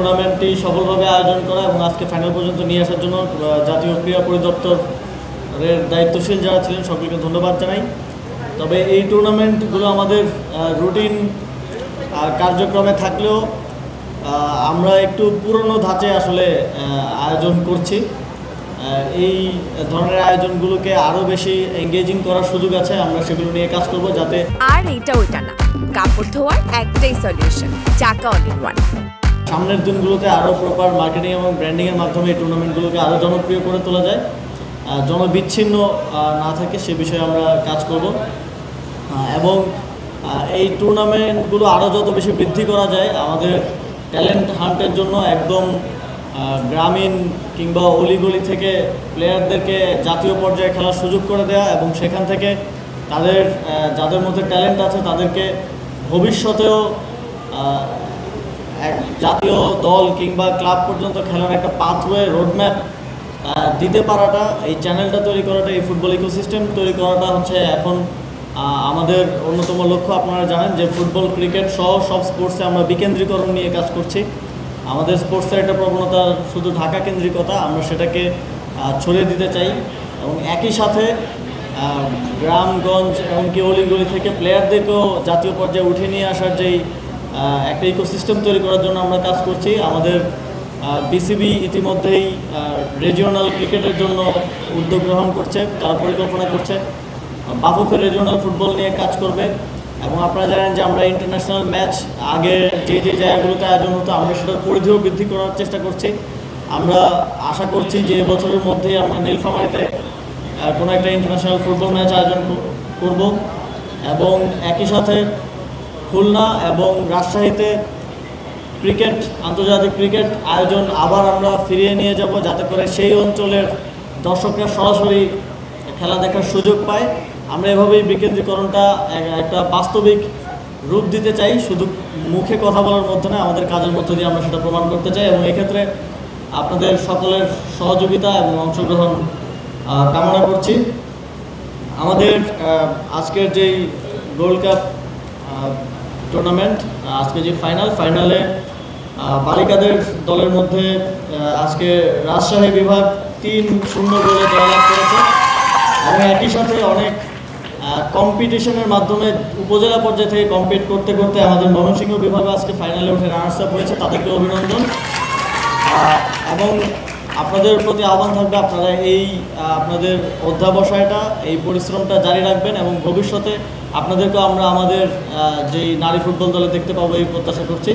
টুর্নামেন্টটি সফলভাবে আয়োজন করা এবং আজকে ফাইনাল পর্যন্ত নিয়ে আসার জন্য জাতীয় ক্রীড়া পরিদপ্তরের দায়িত্বশীল যারা ছিলেন সকলকে ধন্যবাদ জানাই। তবে এই টুর্নামেন্টগুলো আমাদের রুটিন কার্যক্রমে থাকলেও আমরা একটু পুরনো ধাঁচে আসলে আয়োজন করছি। এই ধরনের আয়োজনগুলোকে আরও বেশি এঙ্গেজিং করার সুযোগ আছে, আমরা সেগুলো নিয়ে কাজ করব যাতে। আর এইটা ওইটা না, কাপড় ধোয়ার একটাই সলিউশন, চাকা অল ইন ওয়ান। সামনের দিনগুলোতে আরও প্রপার মার্কেটিং এবং ব্র্যান্ডিংয়ের মাধ্যমে এই টুর্নামেন্টগুলোকে আরও জনপ্রিয় করে তোলা যায়, জনবিচ্ছিন্ন না থাকে সে বিষয়ে আমরা কাজ করব। এবং এই টুর্নামেন্টগুলো আরও যত বেশি বৃদ্ধি করা যায়, আমাদের ট্যালেন্ট হান্টের জন্য একদম গ্রামীণ কিংবা অলিগলি থেকে প্লেয়ারদেরকে জাতীয় পর্যায়ে খেলার সুযোগ করে দেওয়া এবং সেখান থেকে তাদের যাদের মধ্যে ট্যালেন্ট আছে তাদেরকে ভবিষ্যতেও এক জাতীয় দল কিংবা ক্লাব পর্যন্ত খেলার একটা পাথওয়ে রোডম্যাপ দিতে পারাটা, এই চ্যানেলটা তৈরি করাটা, এই ফুটবল ইকোসিস্টেম তৈরি করাটা হচ্ছে এখন আমাদের অন্যতম লক্ষ্য। আপনারা জানেন যে ফুটবল, ক্রিকেট সহ সব স্পোর্টসে আমরা বিকেন্দ্রীকরণ নিয়ে কাজ করছি। আমাদের স্পোর্টসের একটা প্রবণতা শুধু ঢাকা কেন্দ্রিকতা, আমরা সেটাকে ছড়িয়ে দিতে চাই এবং একই সাথে গ্রামগঞ্জ এমনকি অলিগলি থেকে প্লেয়ারদেরকেও জাতীয় পর্যায়ে উঠে নিয়ে আসার যেই একটা ইকোসিস্টেম তৈরি করার জন্য আমরা কাজ করছি। আমাদের বিসিবি ইতিমধ্যেই রিজিওনাল ক্রিকেটের জন্য উদ্যোগ গ্রহণ করছে, তারা পরিকল্পনা করছে। বাফুফের রিজিওনাল ফুটবল নিয়ে কাজ করবে এবং আপনারা জানেন যে আমরা ইন্টারন্যাশনাল ম্যাচ আগে যে জায়গাগুলোতে আয়োজন হতো আমরা সেটার পরিধিও বৃদ্ধি করার চেষ্টা করছি। আমরা আশা করছি যে এবছরের মধ্যেই আমরা নীলফামারীতে কোনো একটা ইন্টারন্যাশনাল ফুটবল ম্যাচ আয়োজন করব এবং একই সাথে খুলনা এবং রাজশাহীতে ক্রিকেট, আন্তর্জাতিক ক্রিকেট আয়োজন আবার আমরা ফিরিয়ে নিয়ে যাব, যাতে করে সেই অঞ্চলের দর্শকরা সরাসরি খেলা দেখার সুযোগ পায়। আমরা এভাবেই বিকেন্দ্রীকরণটা একটা বাস্তবিক রূপ দিতে চাই, শুধু মুখে কথা বলার মধ্যে না, আমাদের কাজের মধ্য দিয়ে আমরা সেটা প্রমাণ করতে চাই এবং এক্ষেত্রে আপনাদের সকলের সহযোগিতা এবং অংশগ্রহণ কামনা করছি। আমাদের আজকের যেই গোল্ড কাপ টুর্নামেন্ট, আজকে যে ফাইনালে বালিকাদের দলের মধ্যে আজকে রাজশাহী বিভাগ 3-0 গোলে জয়লাভ করেছে এবং একই সাথে অনেক কম্পিটিশনের মাধ্যমে উপজেলা পর্যায়ে থেকে কম্পিট করতে করতে আমাদের ময়মনসিংহ বিভাগ আজকে ফাইনালে উঠে রানার্স আপ হয়েছে, তাদেরকে অভিনন্দন। এবং আপনাদের প্রতি আহ্বান থাকবে আপনারা এই আপনাদের অধ্যাবসায়টা, এই পরিশ্রমটা জারি রাখবেন এবং ভবিষ্যতে আপনাদেরকেও আমরা আমাদের যেই নারী ফুটবল দলে দেখতে পাবো এই প্রত্যাশা করছি।